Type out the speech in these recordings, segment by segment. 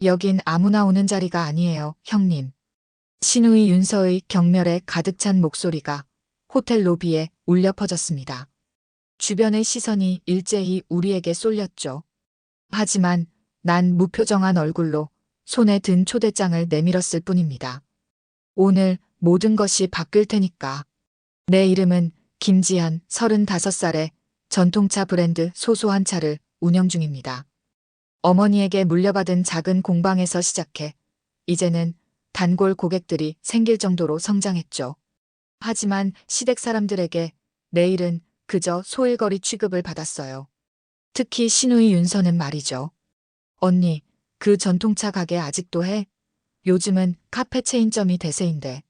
여긴 아무나 오는 자리가 아니에요, 형님. 신우이 윤서의 경멸에 가득 찬 목소리가 호텔 로비에 울려 퍼졌습니다. 주변의 시선이 일제히 우리에게 쏠렸죠. 하지만 난 무표정한 얼굴로 손에 든 초대장을 내밀었을 뿐입니다. 오늘 모든 것이 바뀔 테니까. 내 이름은 김지현, 35살에 전통차 브랜드 소소한 차를 운영 중입니다. 어머니에게 물려받은 작은 공방에서 시작해 이제는 단골 고객들이 생길 정도로 성장했죠. 하지만 시댁 사람들에게 내 일은 그저 소일거리 취급을 받았어요. 특히 신우이 윤서는 말이죠. 언니, 그 전통차 가게 아직도 해? 요즘은 카페 체인점이 대세인데.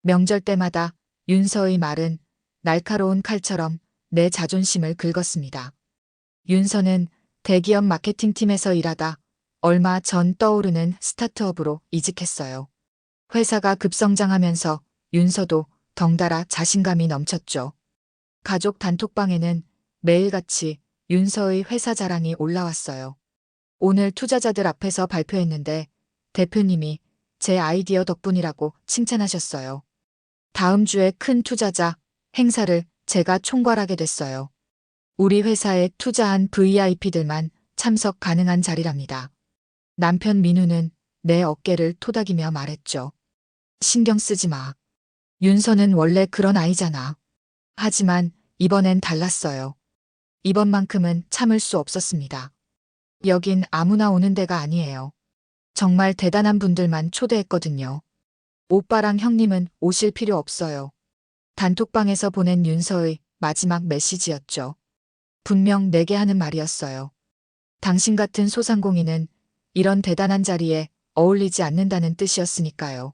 명절 때마다 윤서의 말은 날카로운 칼처럼 내 자존심을 긁었습니다. 윤서는 대기업 마케팅팀에서 일하다 얼마 전 떠오르는 스타트업으로 이직했어요. 회사가 급성장하면서 윤서도 덩달아 자신감이 넘쳤죠. 가족 단톡방에는 매일같이 윤서의 회사 자랑이 올라왔어요. 오늘 투자자들 앞에서 발표했는데 대표님이 제 아이디어 덕분이라고 칭찬하셨어요. 다음 주에 큰 투자자 행사를 제가 총괄하게 됐어요. 우리 회사에 투자한 VIP들만 참석 가능한 자리랍니다. 남편 민우는 내 어깨를 토닥이며 말했죠. 신경 쓰지 마. 윤서는 원래 그런 아이잖아. 하지만 이번엔 달랐어요. 이번만큼은 참을 수 없었습니다. 여긴 아무나 오는 데가 아니에요. 정말 대단한 분들만 초대했거든요. 오빠랑 형님은 오실 필요 없어요. 단톡방에서 보낸 윤서의 마지막 메시지였죠. 분명 내게 하는 말이었어요. 당신 같은 소상공인은 이런 대단한 자리에 어울리지 않는다는 뜻이었으니까요.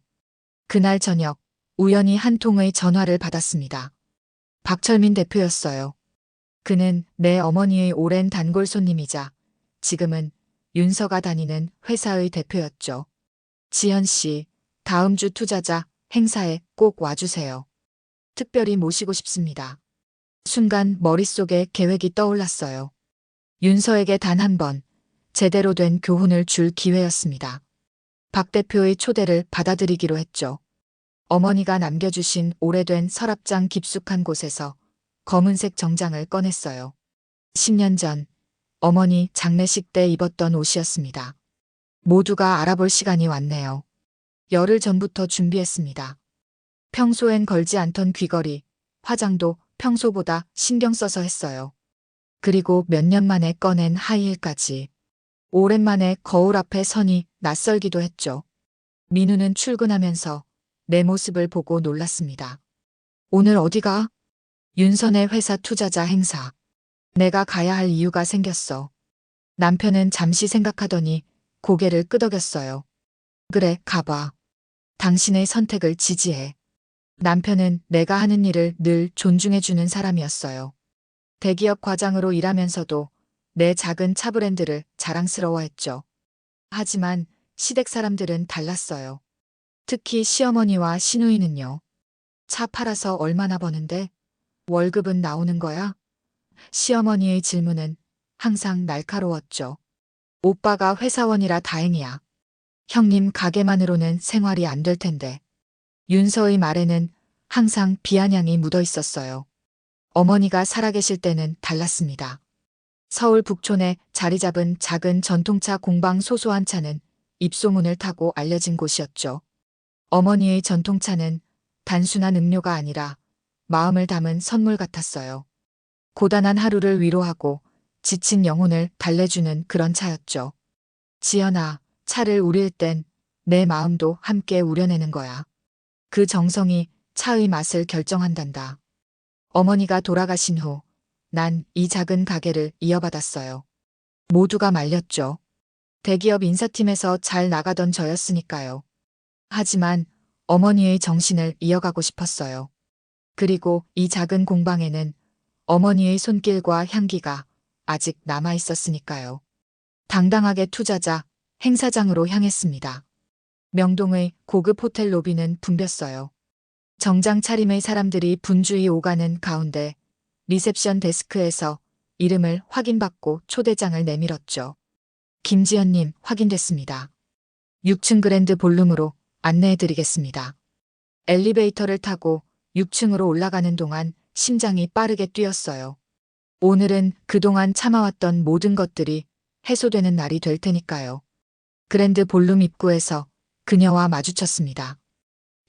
그날 저녁 우연히 한 통의 전화를 받았습니다. 박철민 대표였어요. 그는 내 어머니의 오랜 단골 손님이자 지금은 윤서가 다니는 회사의 대표였죠. 지현 씨, 다음 주 투자자 행사에 꼭 와주세요. 특별히 모시고 싶습니다. 순간 머릿속에 계획이 떠올랐어요. 윤서에게 단 한 번 제대로 된 교훈을 줄 기회였습니다. 박 대표의 초대를 받아들이기로 했죠. 어머니가 남겨주신 오래된 서랍장 깊숙한 곳에서 검은색 정장을 꺼냈어요. 10년 전 어머니 장례식 때 입었던 옷이었습니다. 모두가 알아볼 시간이 왔네요. 열흘 전부터 준비했습니다. 평소엔 걸지 않던 귀걸이, 화장도 평소보다 신경 써서 했어요. 그리고 몇 년 만에 꺼낸 하이힐까지. 오랜만에 거울 앞에 서니 낯설기도 했죠. 민우는 출근하면서 내 모습을 보고 놀랐습니다. 오늘 어디가? 윤선의 회사 투자자 행사. 내가 가야 할 이유가 생겼어. 남편은 잠시 생각하더니 고개를 끄덕였어요. 그래, 가봐. 당신의 선택을 지지해. 남편은 내가 하는 일을 늘 존중해주는 사람이었어요. 대기업 과장으로 일하면서도 내 작은 차 브랜드를 자랑스러워했죠. 하지만 시댁 사람들은 달랐어요. 특히 시어머니와 시누이는요. 차 팔아서 얼마나 버는데? 월급은 나오는 거야? 시어머니의 질문은 항상 날카로웠죠. 오빠가 회사원이라 다행이야. 형님 가게만으로는 생활이 안 될 텐데. 윤서의 말에는 항상 비아냥이 묻어 있었어요. 어머니가 살아계실 때는 달랐습니다. 서울 북촌에 자리 잡은 작은 전통차 공방 소소한 차는 입소문을 타고 알려진 곳이었죠. 어머니의 전통차는 단순한 음료가 아니라 마음을 담은 선물 같았어요. 고단한 하루를 위로하고 지친 영혼을 달래주는 그런 차였죠. 지연아, 차를 우릴 땐 내 마음도 함께 우려내는 거야. 그 정성이 차의 맛을 결정한단다. 어머니가 돌아가신 후 난 이 작은 가게를 이어받았어요. 모두가 말렸죠. 대기업 인사팀에서 잘 나가던 저였으니까요. 하지만 어머니의 정신을 이어가고 싶었어요. 그리고 이 작은 공방에는 어머니의 손길과 향기가 아직 남아 있었으니까요. 당당하게 투자자 행사장으로 향했습니다. 명동의 고급 호텔 로비는 붐볐어요. 정장 차림의 사람들이 분주히 오가는 가운데 리셉션 데스크에서 이름을 확인받고 초대장을 내밀었죠. 김지연님 확인됐습니다. 6층 그랜드 볼룸으로 안내해드리겠습니다. 엘리베이터를 타고 6층으로 올라가는 동안 심장이 빠르게 뛰었어요. 오늘은 그동안 참아왔던 모든 것들이 해소되는 날이 될 테니까요. 그랜드 볼룸 입구에서 그녀와 마주쳤습니다.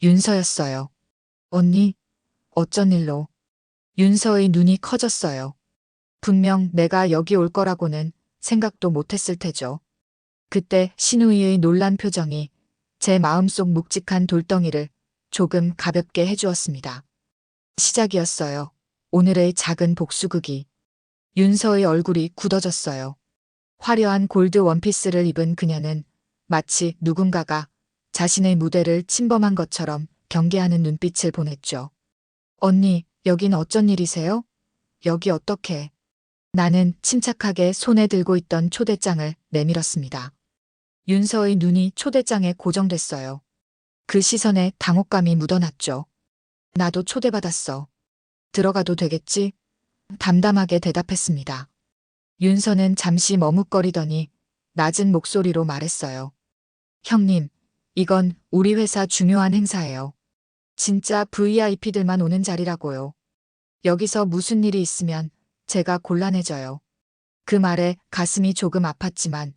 윤서였어요. 언니, 어쩐 일로? 윤서의 눈이 커졌어요. 분명 내가 여기 올 거라고는 생각도 못했을 테죠. 그때 신우이의 놀란 표정이 제 마음속 묵직한 돌덩이를 조금 가볍게 해주었습니다. 시작이었어요. 오늘의 작은 복수극이. 윤서의 얼굴이 굳어졌어요. 화려한 골드 원피스를 입은 그녀는 마치 누군가가 자신의 무대를 침범한 것처럼 경계하는 눈빛을 보냈죠. 언니, 여긴 어쩐 일이세요? 여기 어떻게? 나는 침착하게 손에 들고 있던 초대장을 내밀었습니다. 윤서의 눈이 초대장에 고정됐어요. 그 시선에 당혹감이 묻어났죠. 나도 초대받았어. 들어가도 되겠지? 담담하게 대답했습니다. 윤서는 잠시 머뭇거리더니 낮은 목소리로 말했어요. 형님, 이건 우리 회사 중요한 행사예요. 진짜 VIP들만 오는 자리라고요. 여기서 무슨 일이 있으면 제가 곤란해져요. 그 말에 가슴이 조금 아팠지만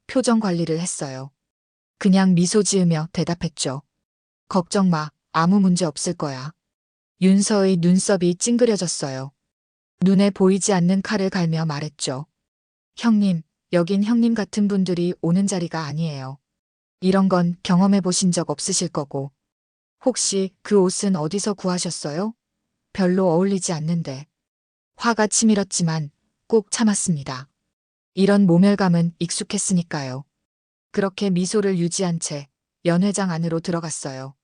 표정 관리를 했어요. 그냥 미소 지으며 대답했죠. 걱정 마, 아무 문제 없을 거야. 윤서의 눈썹이 찡그려졌어요. 눈에 보이지 않는 칼을 갈며 말했죠. 형님, 여긴 형님 같은 분들이 오는 자리가 아니에요. 이런 건 경험해 보신 적 없으실 거고. 혹시 그 옷은 어디서 구하셨어요? 별로 어울리지 않는데. 화가 치밀었지만 꾹 참았습니다. 이런 모멸감은 익숙했으니까요. 그렇게 미소를 유지한 채 연회장 안으로 들어갔어요.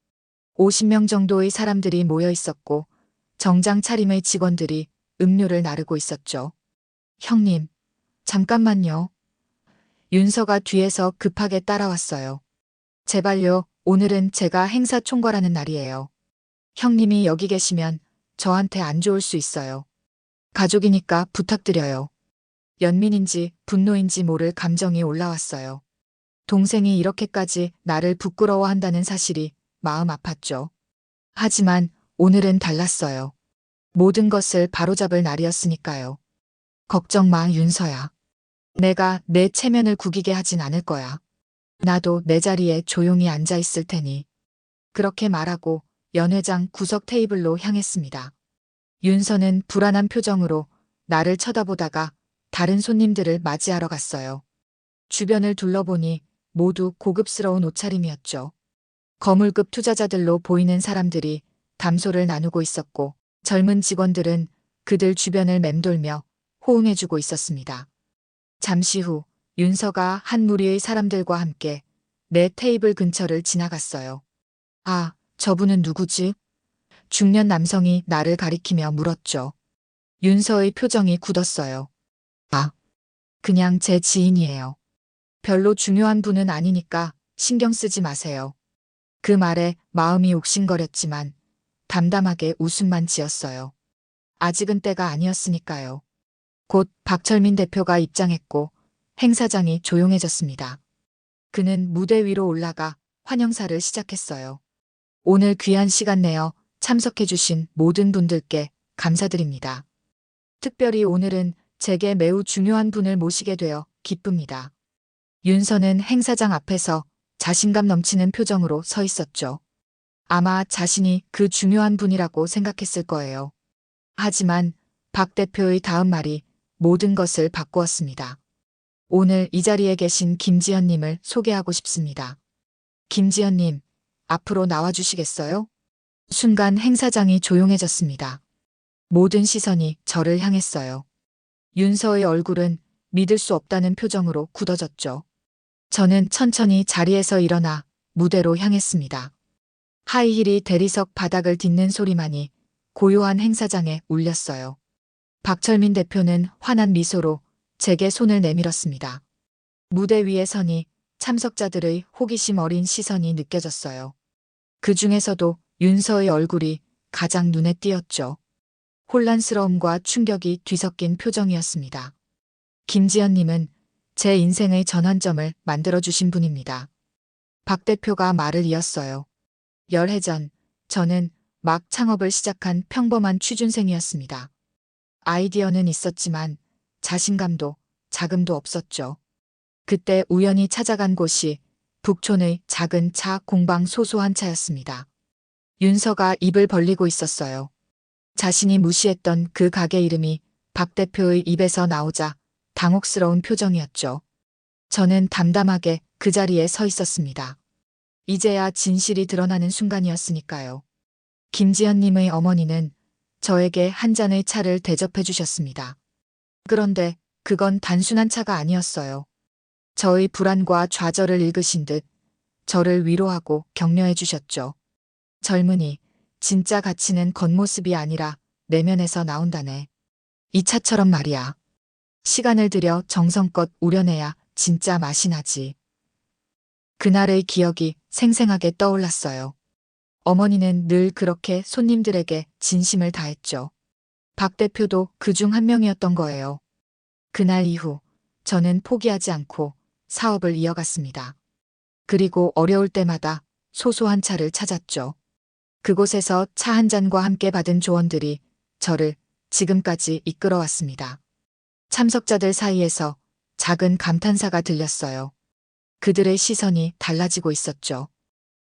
50명 정도의 사람들이 모여 있었고 정장 차림의 직원들이 음료를 나르고 있었죠. 형님, 잠깐만요. 윤서가 뒤에서 급하게 따라왔어요. 제발요, 오늘은 제가 행사 총괄하는 날이에요. 형님이 여기 계시면 저한테 안 좋을 수 있어요. 가족이니까 부탁드려요. 연민인지 분노인지 모를 감정이 올라왔어요. 동생이 이렇게까지 나를 부끄러워한다는 사실이 마음 아팠죠. 하지만 오늘은 달랐어요. 모든 것을 바로잡을 날이었으니까요. 걱정 마, 윤서야. 내가 내 체면을 구기게 하진 않을 거야. 나도 내 자리에 조용히 앉아 있을 테니. 그렇게 말하고 연회장 구석 테이블로 향했습니다. 윤서는 불안한 표정으로 나를 쳐다보다가 다른 손님들을 맞이하러 갔어요. 주변을 둘러보니 모두 고급스러운 옷차림이었죠. 거물급 투자자들로 보이는 사람들이 담소를 나누고 있었고 젊은 직원들은 그들 주변을 맴돌며 호응해주고 있었습니다. 잠시 후 윤서가 한 무리의 사람들과 함께 내 테이블 근처를 지나갔어요. 아, 저분은 누구지? 중년 남성이 나를 가리키며 물었죠. 윤서의 표정이 굳었어요. 아, 그냥 제 지인이에요. 별로 중요한 분은 아니니까 신경 쓰지 마세요. 그 말에 마음이 옥신거렸지만 담담하게 웃음만 지었어요. 아직은 때가 아니었으니까요. 곧 박철민 대표가 입장했고 행사장이 조용해졌습니다. 그는 무대 위로 올라가 환영사를 시작했어요. 오늘 귀한 시간 내어 참석해주신 모든 분들께 감사드립니다. 특별히 오늘은 제게 매우 중요한 분을 모시게 되어 기쁩니다. 윤서는 행사장 앞에서 자신감 넘치는 표정으로 서 있었죠. 아마 자신이 그 중요한 분이라고 생각했을 거예요. 하지만 박 대표의 다음 말이 모든 것을 바꾸었습니다. 오늘 이 자리에 계신 김지연님을 소개하고 싶습니다. 김지연님, 앞으로 나와주시겠어요? 순간 행사장이 조용해졌습니다. 모든 시선이 저를 향했어요. 윤서의 얼굴은 믿을 수 없다는 표정으로 굳어졌죠. 저는 천천히 자리에서 일어나 무대로 향했습니다. 하이힐이 대리석 바닥을 딛는 소리만이 고요한 행사장에 울렸어요. 박철민 대표는 환한 미소로 제게 손을 내밀었습니다. 무대 위에 서니 참석자들의 호기심 어린 시선이 느껴졌어요. 그 중에서도 윤서의 얼굴이 가장 눈에 띄었죠. 혼란스러움과 충격이 뒤섞인 표정이었습니다. 김지연님은 제 인생의 전환점을 만들어주신 분입니다. 박 대표가 말을 이었어요. 열해 전 저는 막 창업을 시작한 평범한 취준생이었습니다. 아이디어는 있었지만 자신감도 자금도 없었죠. 그때 우연히 찾아간 곳이 북촌의 작은 차 공방 소소한 차였습니다. 윤서가 입을 벌리고 있었어요. 자신이 무시했던 그 가게 이름이 박 대표의 입에서 나오자 당혹스러운 표정이었죠. 저는 담담하게 그 자리에 서 있었습니다. 이제야 진실이 드러나는 순간이었으니까요. 김지연님의 어머니는 저에게 한 잔의 차를 대접해 주셨습니다. 그런데 그건 단순한 차가 아니었어요. 저의 불안과 좌절을 읽으신 듯 저를 위로하고 격려해 주셨죠. 젊은이, 진짜 가치는 겉모습이 아니라 내면에서 나온다네. 이 차처럼 말이야. 시간을 들여 정성껏 우려내야 진짜 맛이 나지. 그날의 기억이 생생하게 떠올랐어요. 어머니는 늘 그렇게 손님들에게 진심을 다했죠. 박 대표도 그중 한 명이었던 거예요. 그날 이후 저는 포기하지 않고 사업을 이어갔습니다. 그리고 어려울 때마다 소소한 차를 찾았죠. 그곳에서 차 한 잔과 함께 받은 조언들이 저를 지금까지 이끌어왔습니다. 참석자들 사이에서 작은 감탄사가 들렸어요. 그들의 시선이 달라지고 있었죠.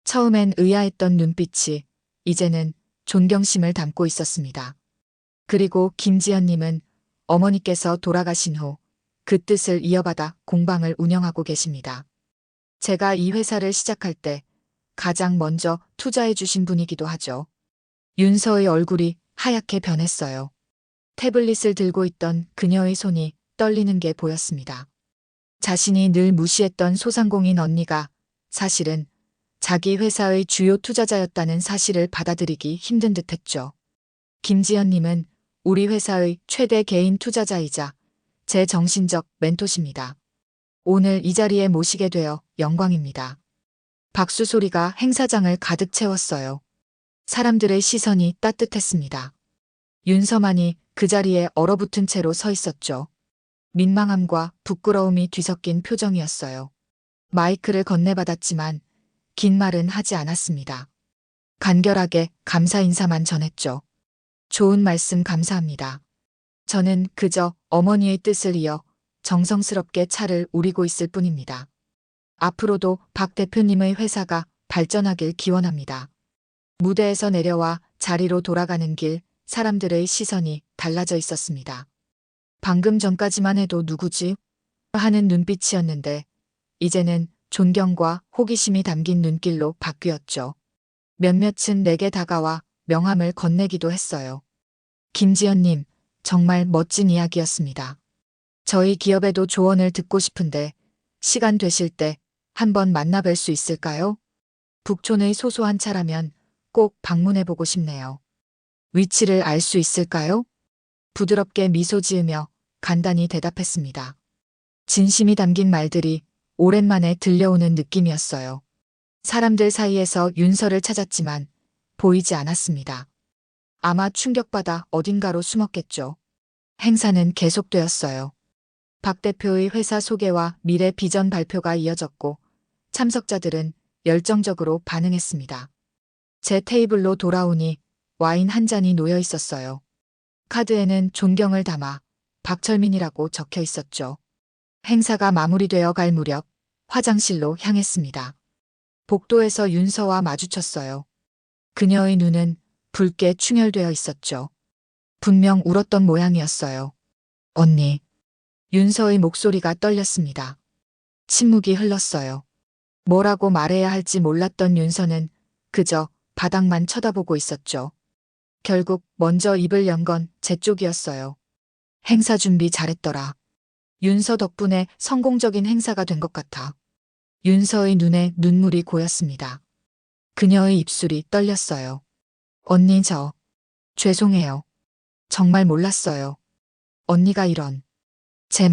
처음엔 의아했던 눈빛이 이제는 존경심을 담고 있었습니다. 그리고 김지연님은 어머니께서 돌아가신 후 그 뜻을 이어받아 공방을 운영하고 계십니다. 제가 이 회사를 시작할 때 가장 먼저 투자해 주신 분이기도 하죠. 윤서의 얼굴이 하얗게 변했어요. 태블릿을 들고 있던 그녀의 손이 떨리는 게 보였습니다. 자신이 늘 무시했던 소상공인 언니가 사실은 자기 회사의 주요 투자자였다는 사실을 받아들이기 힘든 듯했죠. 김지연님은 우리 회사의 최대 개인 투자자이자 제 정신적 멘토십니다. 오늘 이 자리에 모시게 되어 영광입니다. 박수 소리가 행사장을 가득 채웠어요. 사람들의 시선이 따뜻했습니다. 윤서만이 그 자리에 얼어붙은 채로 서 있었죠. 민망함과 부끄러움이 뒤섞인 표정이었어요. 마이크를 건네받았지만 긴 말은 하지 않았습니다. 간결하게 감사 인사만 전했죠. 좋은 말씀 감사합니다. 저는 그저 어머니의 뜻을 이어 정성스럽게 차를 우리고 있을 뿐입니다. 앞으로도 박 대표님의 회사가 발전하길 기원합니다. 무대에서 내려와 자리로 돌아가는 길 사람들의 시선이 달라져 있었습니다. 방금 전까지만 해도 누구지? 하는 눈빛이었는데 이제는 존경과 호기심이 담긴 눈길로 바뀌었죠. 몇몇은 내게 다가와 명함을 건네기도 했어요. 김지연님, 정말 멋진 이야기였습니다. 저희 기업에도 조언을 듣고 싶은데 시간 되실 때 한번 만나뵐 수 있을까요? 북촌의 소소한 차라면 꼭 방문해보고 싶네요. 위치를 알 수 있을까요? 부드럽게 미소 지으며 간단히 대답했습니다. 진심이 담긴 말들이 오랜만에 들려오는 느낌이었어요. 사람들 사이에서 윤서를 찾았지만 보이지 않았습니다. 아마 충격받아 어딘가로 숨었겠죠. 행사는 계속되었어요. 박 대표의 회사 소개와 미래 비전 발표가 이어졌고 참석자들은 열정적으로 반응했습니다. 제 테이블로 돌아오니 와인 한 잔이 놓여 있었어요. 카드에는 존경을 담아 박철민이라고 적혀 있었죠. 행사가 마무리되어 갈 무렵 화장실로 향했습니다. 복도에서 윤서와 마주쳤어요. 그녀의 눈은 붉게 충혈되어 있었죠. 분명 울었던 모양이었어요. 언니. 윤서의 목소리가 떨렸습니다. 침묵이 흘렀어요. 뭐라고 말해야 할지 몰랐던 윤서는 그저 바닥만 쳐다보고 있었죠. 결국 먼저 입을 연 건 제 쪽이었어요. 행사 준비 잘했더라. 윤서 덕분에 성공적인 행사가 된 것 같아. 윤서의 눈에 눈물이 고였습니다. 그녀의 입술이 떨렸어요. 언니 죄송해요. 정말 몰랐어요. 언니가 이런. 제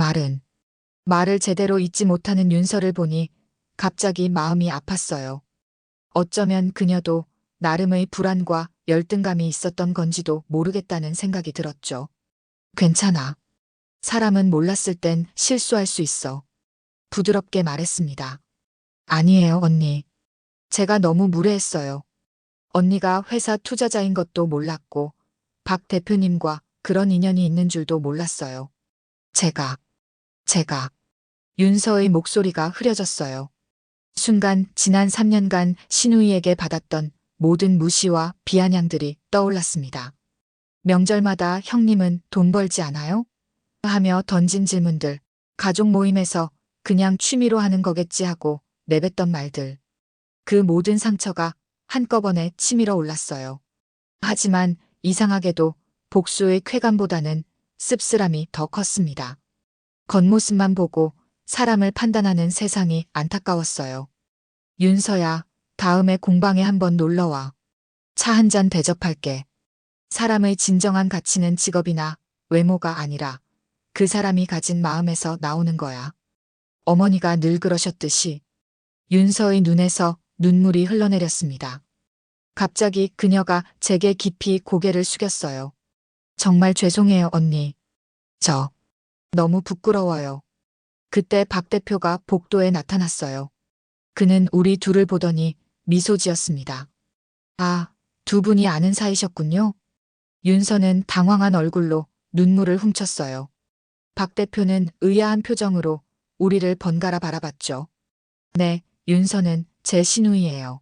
말을 제대로 잊지 못하는 윤서를 보니 갑자기 마음이 아팠어요. 어쩌면 그녀도 나름의 불안과 열등감이 있었던 건지도 모르겠다는 생각이 들었죠. 괜찮아. 사람은 몰랐을 땐 실수할 수 있어. 부드럽게 말했습니다. 아니에요, 언니. 제가 너무 무례했어요. 언니가 회사 투자자인 것도 몰랐고 박 대표님과 그런 인연이 있는 줄도 몰랐어요. 제가 윤서의 목소리가 흐려졌어요. 순간 지난 3년간 신우이에게 받았던 모든 무시와 비아냥들이 떠올랐습니다. 명절마다 형님은 돈 벌지 않아요? 하며 던진 질문들, 가족 모임에서 그냥 취미로 하는 거겠지 하고 내뱉던 말들. 그 모든 상처가 한꺼번에 치밀어 올랐어요. 하지만 이상하게도 복수의 쾌감보다는 씁쓸함이 더 컸습니다. 겉모습만 보고 사람을 판단하는 세상이 안타까웠어요. 윤서야, 다음에 공방에 한번 놀러와. 차 한 잔 대접할게. 사람의 진정한 가치는 직업이나 외모가 아니라 그 사람이 가진 마음에서 나오는 거야. 어머니가 늘 그러셨듯이 윤서의 눈에서 눈물이 흘러내렸습니다. 갑자기 그녀가 제게 깊이 고개를 숙였어요. 정말 죄송해요, 언니. 저 너무 부끄러워요. 그때 박 대표가 복도에 나타났어요. 그는 우리 둘을 보더니 미소 지었습니다. 아, 두 분이 아는 사이셨군요. 윤서는 당황한 얼굴로 눈물을 훔쳤어요. 박 대표는 의아한 표정으로 우리를 번갈아 바라봤죠. 네, 윤서는 제 시누이예요.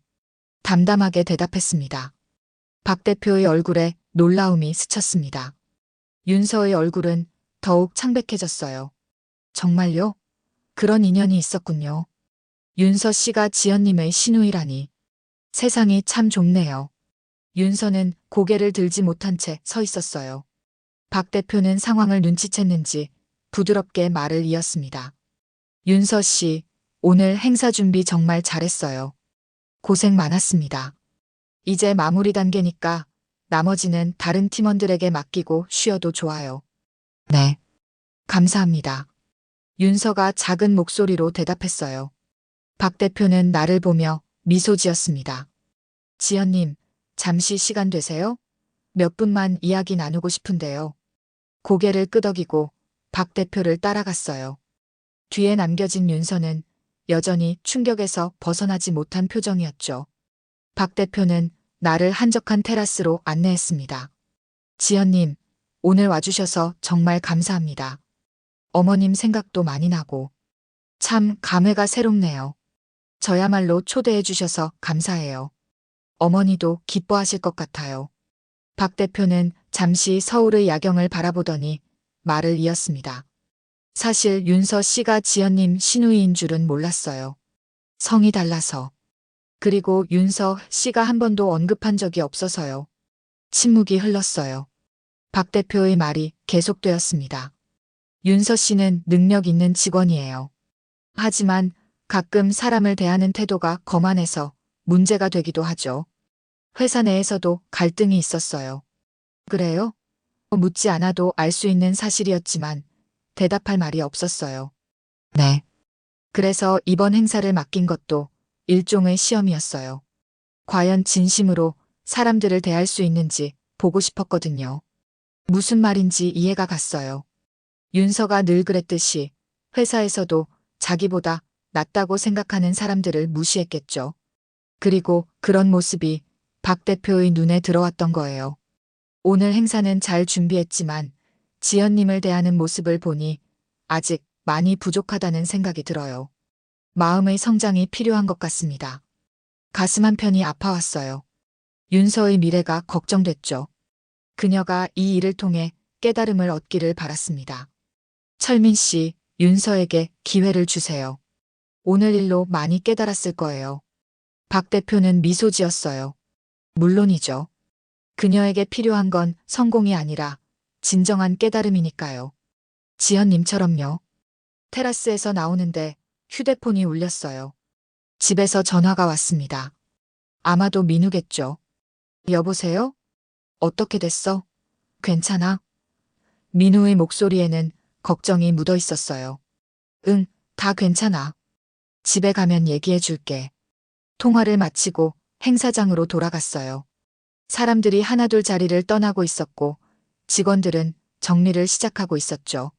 담담하게 대답했습니다. 박 대표의 얼굴에 놀라움이 스쳤습니다. 윤서의 얼굴은 더욱 창백해졌어요. 정말요? 그런 인연이 있었군요. 윤서 씨가 지연님의 시누이라니. 세상이 참 좁네요. 윤서는 고개를 들지 못한 채 서 있었어요. 박 대표는 상황을 눈치챘는지 부드럽게 말을 이었습니다. 윤서 씨, 오늘 행사 준비 정말 잘했어요. 고생 많았습니다. 이제 마무리 단계니까 나머지는 다른 팀원들에게 맡기고 쉬어도 좋아요. 네. 감사합니다. 윤서가 작은 목소리로 대답했어요. 박 대표는 나를 보며 미소 지었습니다. 지연님, 잠시 시간 되세요? 몇 분만 이야기 나누고 싶은데요. 고개를 끄덕이고 박 대표를 따라갔어요. 뒤에 남겨진 윤서는 여전히 충격에서 벗어나지 못한 표정이었죠. 박 대표는 나를 한적한 테라스로 안내했습니다. 지연님, 오늘 와주셔서 정말 감사합니다. 어머님 생각도 많이 나고. 참 감회가 새롭네요. 저야말로 초대해 주셔서 감사해요. 어머니도 기뻐하실 것 같아요. 박 대표는 잠시 서울의 야경을 바라보더니 말을 이었습니다. 사실 윤서 씨가 지연님 시누이인 줄은 몰랐어요. 성이 달라서. 그리고 윤서 씨가 한 번도 언급한 적이 없어서요. 침묵이 흘렀어요. 박 대표의 말이 계속되었습니다. 윤서 씨는 능력 있는 직원이에요. 하지만 가끔 사람을 대하는 태도가 거만해서 문제가 되기도 하죠. 회사 내에서도 갈등이 있었어요. 그래요? 묻지 않아도 알 수 있는 사실이었지만 대답할 말이 없었어요. 네. 그래서 이번 행사를 맡긴 것도 일종의 시험이었어요. 과연 진심으로 사람들을 대할 수 있는지 보고 싶었거든요. 무슨 말인지 이해가 갔어요. 윤서가 늘 그랬듯이 회사에서도 자기보다 낫다고 생각하는 사람들을 무시했겠죠. 그리고 그런 모습이 박 대표의 눈에 들어왔던 거예요. 오늘 행사는 잘 준비했지만 지연님을 대하는 모습을 보니 아직 많이 부족하다는 생각이 들어요. 마음의 성장이 필요한 것 같습니다. 가슴 한편이 아파왔어요. 윤서의 미래가 걱정됐죠. 그녀가 이 일을 통해 깨달음을 얻기를 바랐습니다. 철민 씨, 윤서에게 기회를 주세요. 오늘 일로 많이 깨달았을 거예요. 박 대표는 미소 지었어요. 물론이죠. 그녀에게 필요한 건 성공이 아니라 진정한 깨달음이니까요. 지연님처럼요. 테라스에서 나오는데 휴대폰이 울렸어요. 집에서 전화가 왔습니다. 아마도 민우겠죠. 여보세요? 어떻게 됐어? 괜찮아? 민우의 목소리에는 걱정이 묻어 있었어요. 응, 다 괜찮아. 집에 가면 얘기해 줄게. 통화를 마치고 행사장으로 돌아갔어요. 사람들이 하나둘 자리를 떠나고 있었고 직원들은 정리를 시작하고 있었죠.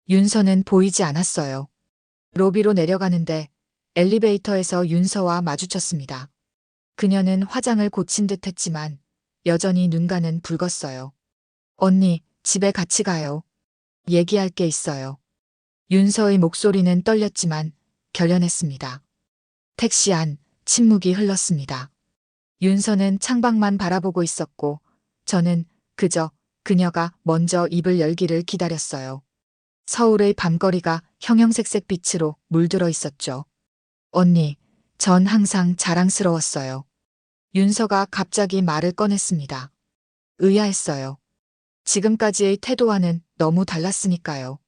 윤서는 보이지 않았어요. 로비로 내려가는데 엘리베이터에서 윤서와 마주쳤습니다. 그녀는 화장을 고친 듯 했지만 여전히 눈가는 붉었어요. 언니, 집에 같이 가요. 얘기할 게 있어요. 윤서의 목소리는 떨렸지만 결연했습니다. 택시 안 침묵이 흘렀습니다. 윤서는 창밖만 바라보고 있었고 저는 그저 그녀가 먼저 입을 열기를 기다렸어요. 서울의 밤거리가 형형색색 빛으로 물들어 있었죠. 언니, 전 항상 자랑스러웠어요. 윤서가 갑자기 말을 꺼냈습니다. 의아했어요. 지금까지의 태도와는 너무 달랐으니까요.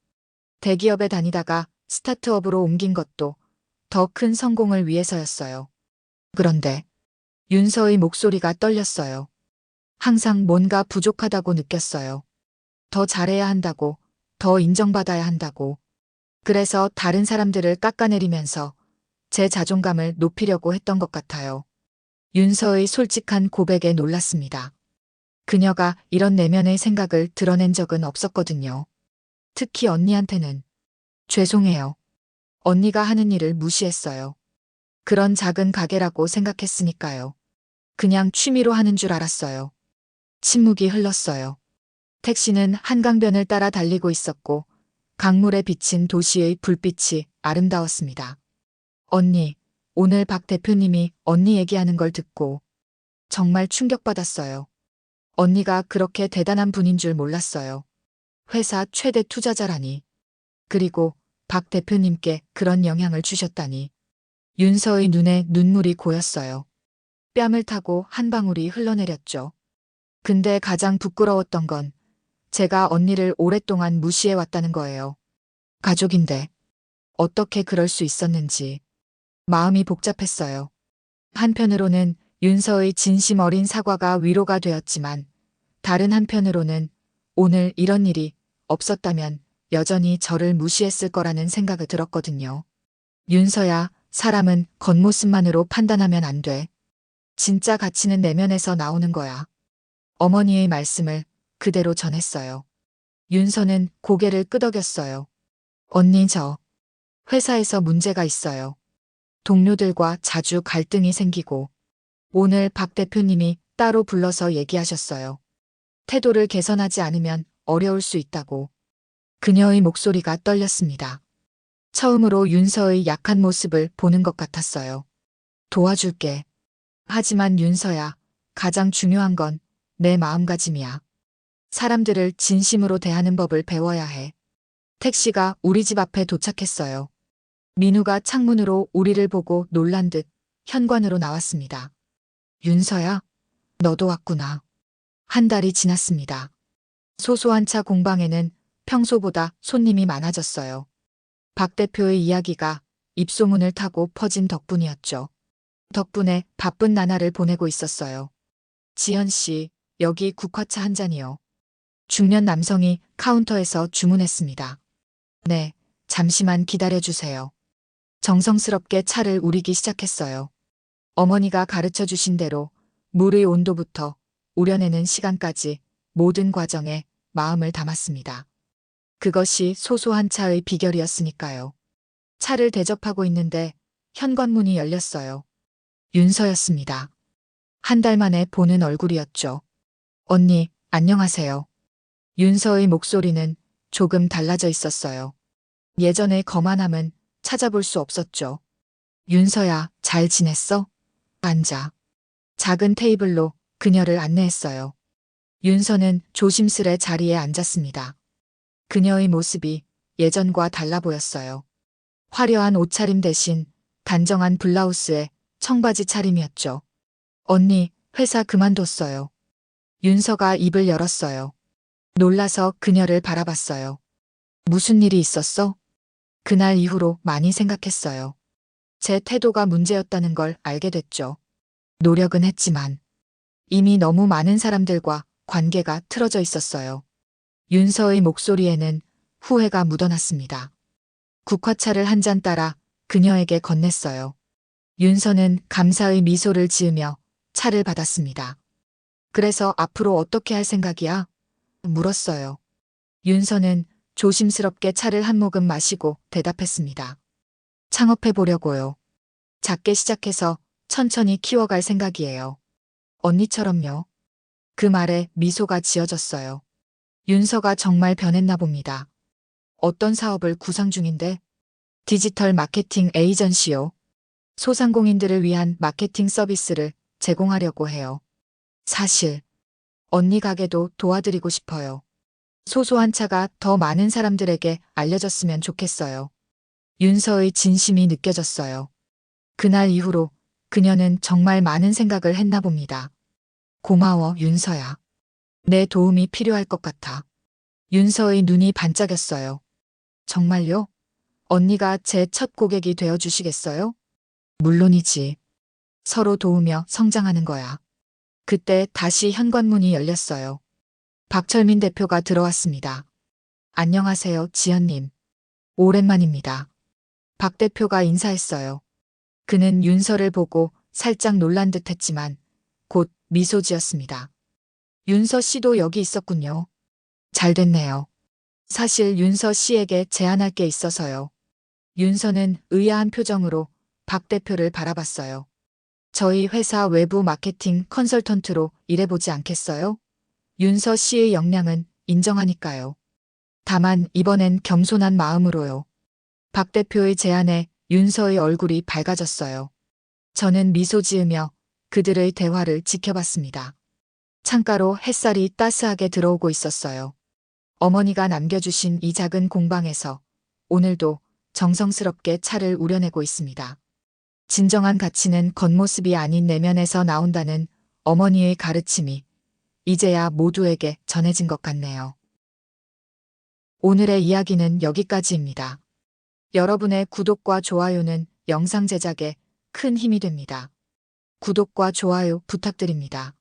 대기업에 다니다가 스타트업으로 옮긴 것도 더 큰 성공을 위해서였어요. 그런데 윤서의 목소리가 떨렸어요. 항상 뭔가 부족하다고 느꼈어요. 더 잘해야 한다고, 더 인정받아야 한다고. 그래서 다른 사람들을 깎아내리면서 제 자존감을 높이려고 했던 것 같아요. 윤서의 솔직한 고백에 놀랐습니다. 그녀가 이런 내면의 생각을 드러낸 적은 없었거든요. 특히 언니한테는. 죄송해요. 언니가 하는 일을 무시했어요. 그런 작은 가게라고 생각했으니까요. 그냥 취미로 하는 줄 알았어요. 침묵이 흘렀어요. 택시는 한강변을 따라 달리고 있었고 강물에 비친 도시의 불빛이 아름다웠습니다. 언니, 오늘 박 대표님이 언니 얘기하는 걸 듣고 정말 충격받았어요. 언니가 그렇게 대단한 분인 줄 몰랐어요. 회사 최대 투자자라니. 그리고 박 대표님께 그런 영향을 주셨다니. 윤서의 눈에 눈물이 고였어요. 뺨을 타고 한 방울이 흘러내렸죠. 근데 가장 부끄러웠던 건 제가 언니를 오랫동안 무시해왔다는 거예요. 가족인데 어떻게 그럴 수 있었는지 마음이 복잡했어요. 한편으로는 윤서의 진심 어린 사과가 위로가 되었지만 다른 한편으로는 오늘 이런 일이 없었다면 여전히 저를 무시했을 거라는 생각을 들었거든요. 윤서야, 사람은 겉모습만으로 판단하면 안 돼. 진짜 가치는 내면에서 나오는 거야. 어머니의 말씀을 그대로 전했어요. 윤서는 고개를 끄덕였어요. 언니 저 회사에서 문제가 있어요. 동료들과 자주 갈등이 생기고 오늘 박 대표님이 따로 불러서 얘기하셨어요. 태도를 개선하지 않으면 어려울 수 있다고. 그녀의 목소리가 떨렸습니다. 처음으로 윤서의 약한 모습을 보는 것 같았어요. 도와줄게. 하지만 윤서야, 가장 중요한 건 내 마음가짐이야. 사람들을 진심으로 대하는 법을 배워야 해. 택시가 우리 집 앞에 도착했어요. 민우가 창문으로 우리를 보고 놀란 듯 현관으로 나왔습니다. 윤서야, 너도 왔구나. 한 달이 지났습니다. 소소한 차 공방에는 평소보다 손님이 많아졌어요. 박 대표의 이야기가 입소문을 타고 퍼진 덕분이었죠. 덕분에 바쁜 나날을 보내고 있었어요. 지현 씨, 여기 국화차 한 잔이요. 중년 남성이 카운터에서 주문했습니다. 네, 잠시만 기다려주세요. 정성스럽게 차를 우리기 시작했어요. 어머니가 가르쳐 주신 대로 물의 온도부터 우려내는 시간까지 모든 과정에 마음을 담았습니다. 그것이 소소한 차의 비결이었으니까요. 차를 대접하고 있는데 현관문이 열렸어요. 윤서였습니다. 한 달 만에 보는 얼굴이었죠. 언니, 안녕하세요. 윤서의 목소리는 조금 달라져 있었어요. 예전의 거만함은 찾아볼 수 없었죠. 윤서야, 잘 지냈어? 앉아. 작은 테이블로 그녀를 안내했어요. 윤서는 조심스레 자리에 앉았습니다. 그녀의 모습이 예전과 달라 보였어요. 화려한 옷차림 대신 단정한 블라우스에 청바지 차림이었죠. 언니, 회사 그만뒀어요. 윤서가 입을 열었어요. 놀라서 그녀를 바라봤어요. 무슨 일이 있었어? 그날 이후로 많이 생각했어요. 제 태도가 문제였다는 걸 알게 됐죠. 노력은 했지만 이미 너무 많은 사람들과 관계가 틀어져 있었어요. 윤서의 목소리에는 후회가 묻어났습니다. 국화차를 한 잔 따라 그녀에게 건넸어요. 윤서는 감사의 미소를 지으며 차를 받았습니다. 그래서 앞으로 어떻게 할 생각이야? 물었어요. 윤서는 조심스럽게 차를 한 모금 마시고 대답했습니다. 창업해 보려고요. 작게 시작해서 천천히 키워갈 생각이에요. 언니처럼요. 그 말에 미소가 지어졌어요. 윤서가 정말 변했나 봅니다. 어떤 사업을 구상 중인데? 디지털 마케팅 에이전시요. 소상공인들을 위한 마케팅 서비스를 제공하려고 해요. 사실 언니 가게도 도와드리고 싶어요. 소소한 차가 더 많은 사람들에게 알려졌으면 좋겠어요. 윤서의 진심이 느껴졌어요. 그날 이후로 그녀는 정말 많은 생각을 했나 봅니다. 고마워, 윤서야. 내 도움이 필요할 것 같아. 윤서의 눈이 반짝였어요. 정말요? 언니가 제 첫 고객이 되어 주시겠어요? 물론이지. 서로 도우며 성장하는 거야. 그때 다시 현관문이 열렸어요. 박철민 대표가 들어왔습니다. 안녕하세요, 지연님. 오랜만입니다. 박 대표가 인사했어요. 그는 윤서를 보고 살짝 놀란 듯 했지만 곧 미소 지었습니다. 윤서 씨도 여기 있었군요. 잘 됐네요. 사실 윤서 씨에게 제안할 게 있어서요. 윤서는 의아한 표정으로 박 대표를 바라봤어요. 저희 회사 외부 마케팅 컨설턴트로 일해보지 않겠어요? 윤서 씨의 역량은 인정하니까요. 다만 이번엔 겸손한 마음으로요. 박 대표의 제안에 윤서의 얼굴이 밝아졌어요. 저는 미소 지으며 그들의 대화를 지켜봤습니다. 창가로 햇살이 따스하게 들어오고 있었어요. 어머니가 남겨주신 이 작은 공방에서 오늘도 정성스럽게 차를 우려내고 있습니다. 진정한 가치는 겉모습이 아닌 내면에서 나온다는 어머니의 가르침이 이제야 모두에게 전해진 것 같네요. 오늘의 이야기는 여기까지입니다. 여러분의 구독과 좋아요는 영상 제작에 큰 힘이 됩니다. 구독과 좋아요 부탁드립니다.